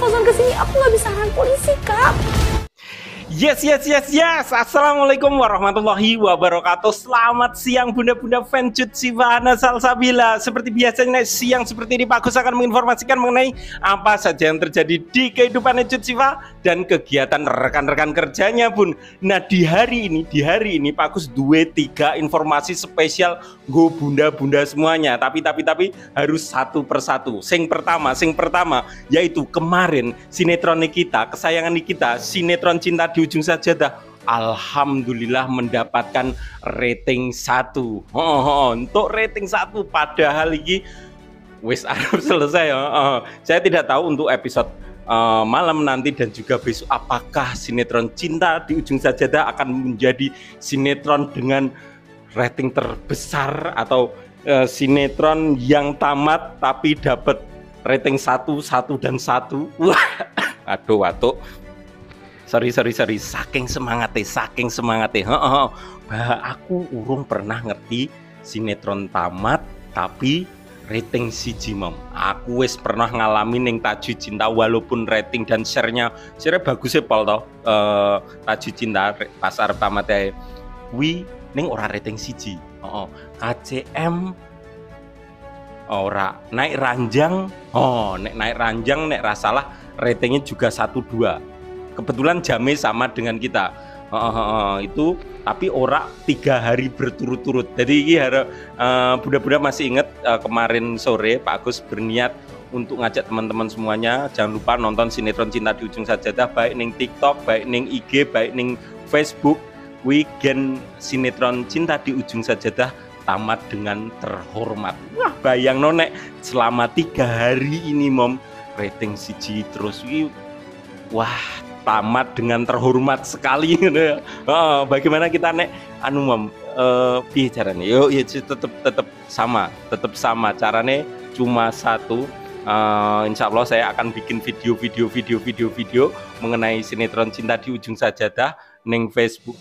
Fauzan kesini, aku nggak bisa rangkul sikap. Yes. Assalamualaikum warahmatullahi wabarakatuh. Selamat siang bunda-bunda fan Cut Sivana Salsabila. Seperti biasanya siang seperti ini Pak Gus akan menginformasikan mengenai apa saja yang terjadi di kehidupan Cut Siva dan kegiatan rekan-rekan kerjanya bun. Nah di hari ini Pak Gus 2-3 informasi spesial go bunda-bunda semuanya. Tapi harus satu persatu. Sing pertama yaitu kemarin sinetron kita, kesayangan kita, sinetron Cinta di Ujung Sajadah, alhamdulillah mendapatkan rating 1. Untuk rating 1 padahal ini wis arep selesai. Saya tidak tahu untuk episode malam nanti dan juga besok apakah sinetron Cinta di Ujung Sajadah akan menjadi sinetron dengan rating terbesar atau sinetron yang tamat tapi dapat rating 1 dan 1. Wah, aduh. Sorry. Saking semangatnya. Aku urung pernah ngerti sinetron tamat tapi rating siji mom. Aku wis pernah ngalamin ning Tajuk Cinta walaupun rating dan share-nya bagus ya Paul toh. Tajuk Cinta pas arep tamat ae. Kuwi ning ora rating siji. KCM ora naik ranjang. Naik ranjang nek ra salah ratingnya juga 1-2. Kebetulan jamnya sama dengan kita. Itu tapi ora 3 hari berturut-turut. Jadi ini budak-budak masih ingat kemarin sore Pak Agus berniat untuk ngajak teman-teman semuanya jangan lupa nonton sinetron Cinta di Ujung Sajadah baik ning TikTok, baik ning IG, baik ning Facebook. Weekend sinetron Cinta di Ujung Sajadah tamat dengan terhormat. Wah, bayang nonek selama 3 hari ini mom rating siji terus wah tamat dengan terhormat sekali. Bagaimana kita nek mom piye carane? Yo tetap sama carane cuma satu. Insya Allah saya akan bikin video mengenai sinetron Cinta di Ujung Sajadah ning Facebook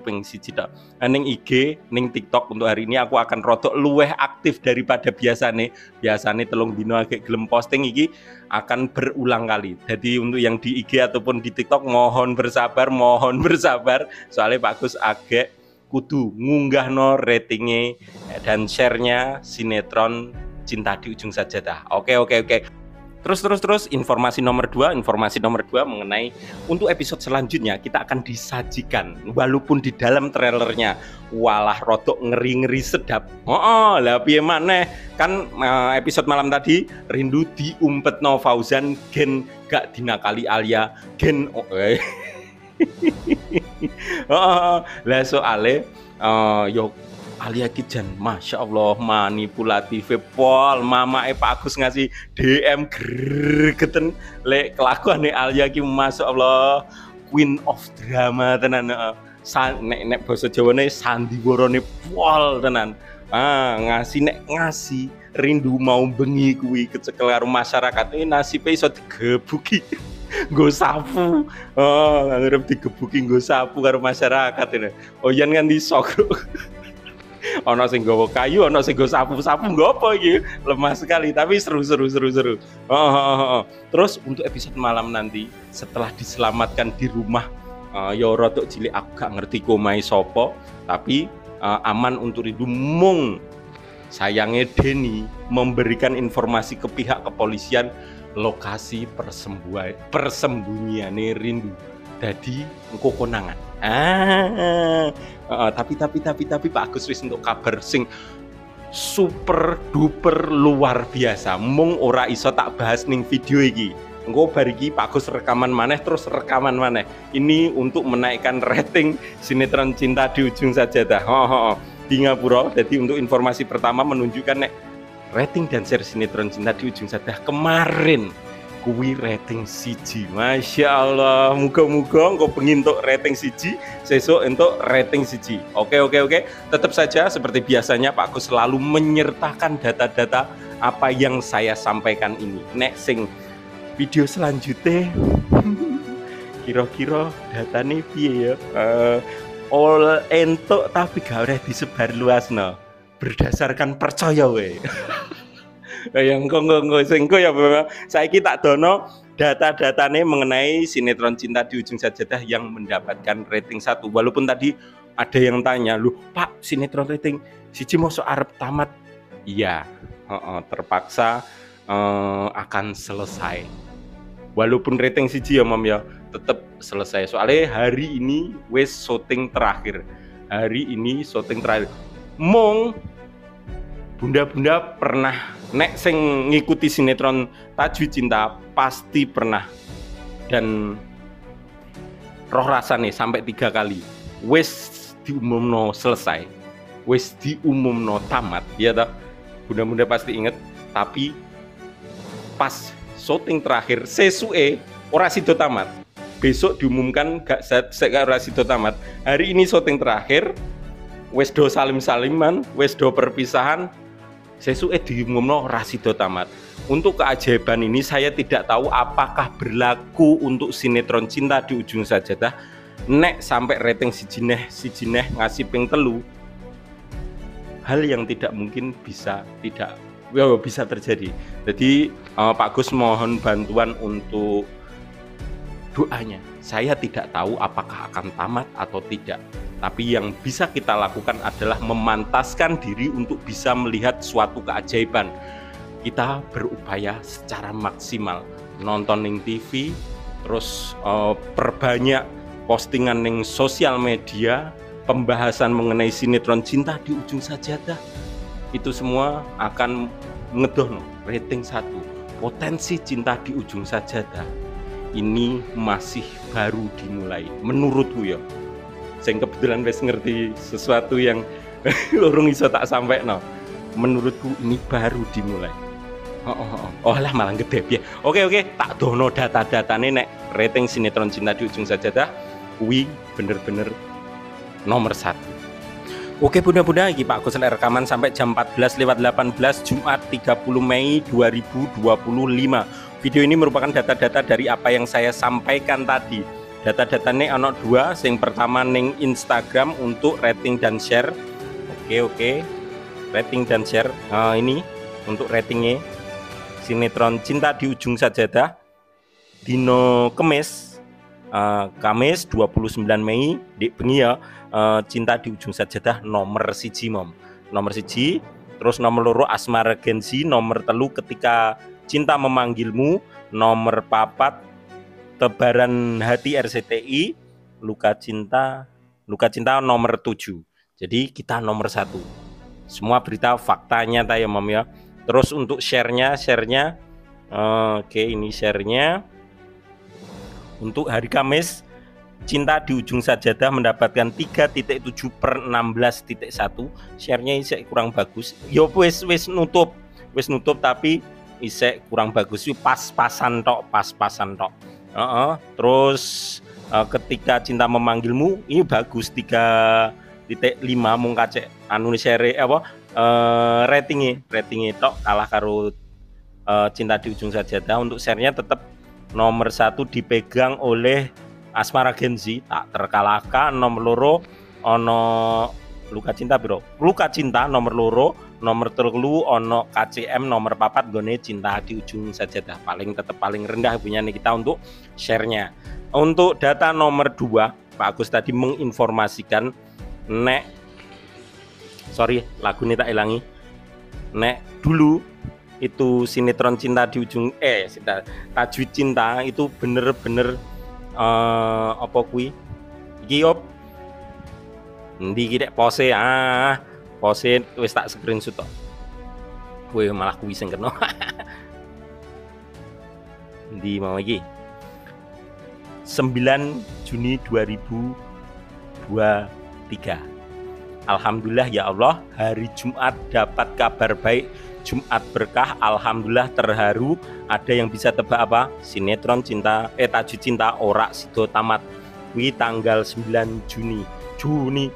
peng siji tok. Ning IG, ning TikTok untuk hari ini aku akan rodok luweh aktif daripada biasane. Biasane 3 dino agak gelem posting iki akan berulang kali. Jadi untuk yang di IG ataupun di TikTok mohon bersabar soalnya Pak Gus agak kudu ngunggahno ratingnya dan share-nya sinetron Cinta di Ujung Sajadah. Oke. Terus informasi nomor 2 mengenai untuk episode selanjutnya kita akan disajikan walaupun di dalam trailernya walah rodok ngeri sedap. Lah piye maneh kan episode malam tadi rindu diumpetno Fauzan gen gak dinakali Alia gen lah soale yo Alia Kijan, Masya Allah manipulatif Pol, mama Pak Agus ngasih DM gregeten lek kelakuan Alia ki Masya Allah Queen of Drama tenan. Nek basa Jawane sandiwarane Pol tenan. Ngasih rindu mau bengi kuwi kecekel karo masyarakat nasibe iso digebuki nggo sapu. Ngarep digebuki nggo sapu karo masyarakat ini. Yen nganti sok. Ono sing nggawa kayu, ono sing nggo sapu-sapu nggo apa iki? Lemah sekali tapi seru. Terus untuk episode malam nanti setelah diselamatkan di rumah ya rodok cilik aku gak ngerti komai sopo tapi aman untuk rindu mung sayangnya Denny memberikan informasi ke pihak kepolisian lokasi persembunyiane rindu jadi engko konangan. Tapi Pak Agus wis untuk kabar sing super duper luar biasa. Mung ora iso tak bahas ning video iki. Engko bar iki Pak Agus rekaman maneh. Ini untuk menaikkan rating sinetron Cinta di Ujung Sajadah. Di Ngapura. Jadi untuk informasi pertama menunjukkan nek rating dan share sinetron Cinta di Ujung Sajadah kemarin kuwi rating siji. Masya Allah, muga-muga engko pengen untuk rating siji, sesuk untuk rating siji. Oke. Tetap saja seperti biasanya Pak Gus selalu menyertakan data-data apa yang saya sampaikan ini. Nek sing video selanjutnya kira-kira datane piye ya? All entuk tapi gak oleh disebar luasno. Berdasarkan percaya we. yang engko singko ya Bapak. Saiki tak dono data-datanya mengenai sinetron Cinta di Ujung Sajadah yang mendapatkan rating 1. Walaupun tadi ada yang tanya, "Loh, Pak, sinetron rating siji mosok arep tamat?" Iya, terpaksa akan selesai. Walaupun rating siji ya Mam ya, tetap selesai. Soalnya hari ini wes syuting terakhir. Hari ini syuting terakhir. Mong bunda-bunda pernah nek sing ngikuti sinetron Tajwid Cinta pasti pernah dan roh rasane sampai 3 kali wis diumumno selesai, wis diumumno tamat, ya tak? Bunda-bunda pasti inget. Tapi pas syuting terakhir sesuke ora sido tamat, besok diumumkan gak ora sido tamat. Hari ini syuting terakhir wis do salim-saliman, wis do perpisahan, sesuke diumumno ora sido tamat. Untuk keajaiban ini saya tidak tahu apakah berlaku untuk sinetron Cinta di Ujung Sajadah. Nek sampai rating sijineh ngasih ping 3, hal yang tidak mungkin bisa terjadi. Jadi Pak Gus mohon bantuan untuk doanya. Saya tidak tahu apakah akan tamat atau tidak. Tapi yang bisa kita lakukan adalah memantaskan diri untuk bisa melihat suatu keajaiban. Kita berupaya secara maksimal nonton ning TV, terus perbanyak postingan ning sosial media, pembahasan mengenai sinetron Cinta di Ujung Sajadah. Itu semua akan ngedohno rating 1. Potensi Cinta di Ujung Sajadah ini masih baru dimulai menurutku ya. Saya kebetulan wis ngerti sesuatu yang lorong iso tak sampai no. Menurutku ini baru dimulai. Oh lah malah gede ya. Oke, tak dono data-datane nek rating sinetron Cinta di Ujung Sajadah kuwi bener-bener nomor 1. Oke bunda-bunda, iki Pak Gus rekaman sampai jam 14:18 Jumat 30 Mei 2025. Video ini merupakan data-data dari apa yang saya sampaikan tadi. Data-datanya ono 2, yang pertama ning Instagram untuk rating dan share. Oke, rating dan share. Ini untuk ratingnya sinetron Cinta di Ujung Sajadah dino Kamis 29 Mei di bengi ya. Cinta di Ujung Sajadah nomor 1 Mom. Nomor 1, terus nomor 2 Asmara Gensi, nomor 3 Ketika Cinta Memanggilmu, nomor 4 Tebaran Hati RCTI, Luka Cinta nomor 7. Jadi kita nomor 1. Semua berita fakta nyata ya Mom ya. Terus untuk share-nya oke, ini share-nya untuk hari Kamis Cinta di Ujung Sajadah mendapatkan 3.7/16.1. Share-nya isek kurang bagus. Yo wis nutup tapi isek kurang bagus. Pas-pasan tok. Terus Ketika Cinta Memanggilmu ini bagus 3.5 mung kacek anu share ratingnya tok kalah karo Cinta di Ujung Sajadah. Untuk share-nya tetap nomor 1 dipegang oleh Asmara Genzi, tak terkalahkan. Nomor 2 ono Luka Cinta biro. Luka Cinta nomor 2, nomor 3 ono KCM, nomor 4 gone Cinta di Ujung Sajadah. Tetap paling rendah punya nih kita untuk share-nya. Untuk data nomor 2, Pak Agus tadi menginformasikan lagu ini tak ilangi. Dulu itu sinetron Cinta di Ujung Tajwid Cinta itu bener-bener apa kuwi iki op ndi iki pose wis tak screenshot tok. Kowe malah kuwi sing kena. Ndi mau iki 9 Juni 2023. Alhamdulillah ya Allah, hari Jumat dapat kabar baik, Jumat berkah. Alhamdulillah terharu. Ada yang bisa tebak apa? Sinetron Tajwid Cinta ora sido tamat. Wi tanggal 9 Juni. Juni.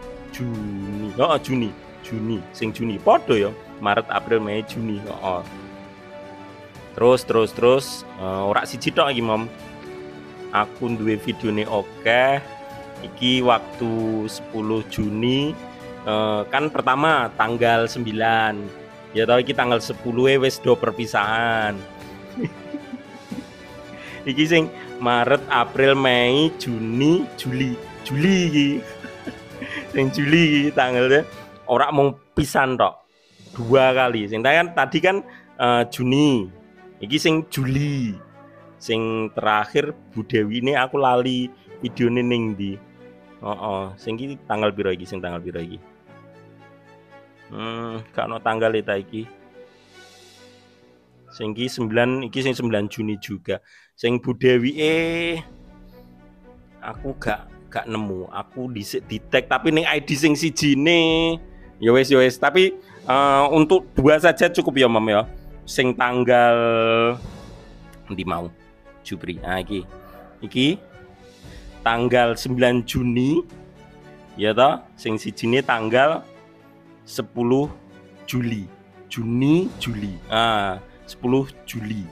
Sing Juni podo ya. Maret, April, Mei, Juni. Terus ora siji tok iki, Mom. Aku duwe videone oke. Iki waktu 10 Juni kan pertama tanggal 9 Ya tau iki tanggal 10 wis do perpisahan. Iki sing Maret, April, Mei, Juni, Juli iki. Sing Juli iki tanggalnya ora mung pisan tok. 2 kali. Sing tadi kan Juni. Iki sing Juli. Sing terakhir Bu Dewi ini aku lali videone ning ndi. Sing iki tanggal piro iki? Sing tanggal piro iki? Gak ono tanggal eta iki. Sing iki 9, iki sing 9 Juni juga. Sing Bu Dewi aku gak nemu. Aku dhisik di-tag tapi ning ID sing sijine. Ya wis tapi untuk 2 saja cukup ya Mam ya. Sing tanggal endi mau? Jupri. Nah iki tanggal 9 Juni. Ya toh, sing sijine tanggal 10 Juli. Juni, Juli. 10 Juli.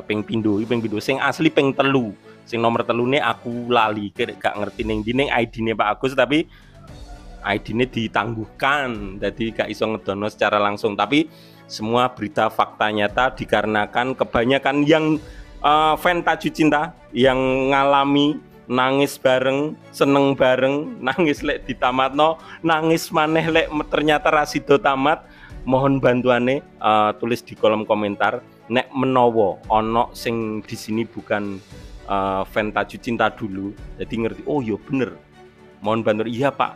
Ping pindho sing asli ping 3. Sing nomor 3 aku lali, gak ngerti ning ndi ning ID-ne Pak Agus, tapi ID-ne ditangguhkan. Jadi gak iso ngedono secara langsung, tapi semua berita fakta nyata dikarenakan kebanyakan yang fan Taju Cinta yang ngalami nangis bareng, seneng bareng, nangis lek ditamatno, nangis maneh lek ternyata rasido tamat. Mohon bantuane tulis di kolom komentar. Nek menowo ono sing di sini bukan fan Taju Cinta dulu, jadi ngerti. Oh iya bener. Mohon bantu. Iya Pak,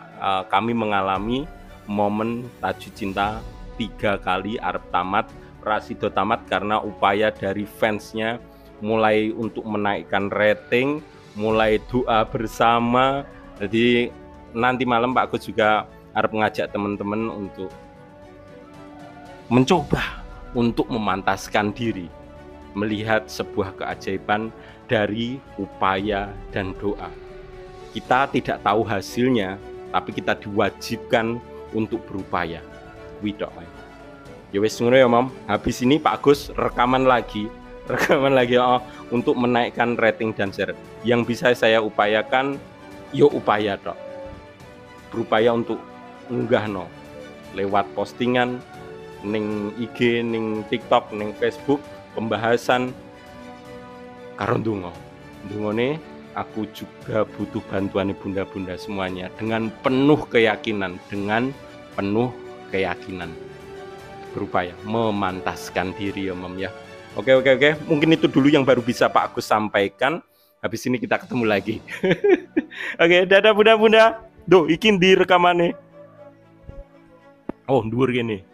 kami mengalami momen Taju Cinta 3 kali arep tamat, rasido tamat karena upaya dari fansnya, mulai untuk menaikkan rating, mulai doa bersama. Jadi nanti malam Pak Agus juga harus mengajak teman-teman untuk mencoba untuk memantaskan diri, melihat sebuah keajaiban dari upaya dan doa. Kita tidak tahu hasilnya, tapi kita diwajibkan untuk berupaya. Widok. Ya wis ngono ya Mam. Habis ini Pak Agus rekaman lagi untuk menaikkan rating dan share. Yang bisa saya upayakan, yo upaya tok. Berupaya untuk ngunggahno lewat postingan ning IG, ning TikTok, ning Facebook, pembahasan karo ndonga. Ndongane aku juga butuh bantuan bunda-bunda semuanya dengan penuh keyakinan, berupaya memantaskan diri ya Mam ya. Oke. Mungkin itu dulu yang baru bisa Pak Agus sampaikan. Habis ini kita ketemu lagi. Oke, dadah bunda-bunda. Duh, iki ndi rekamane? Oh, dhuwur kene.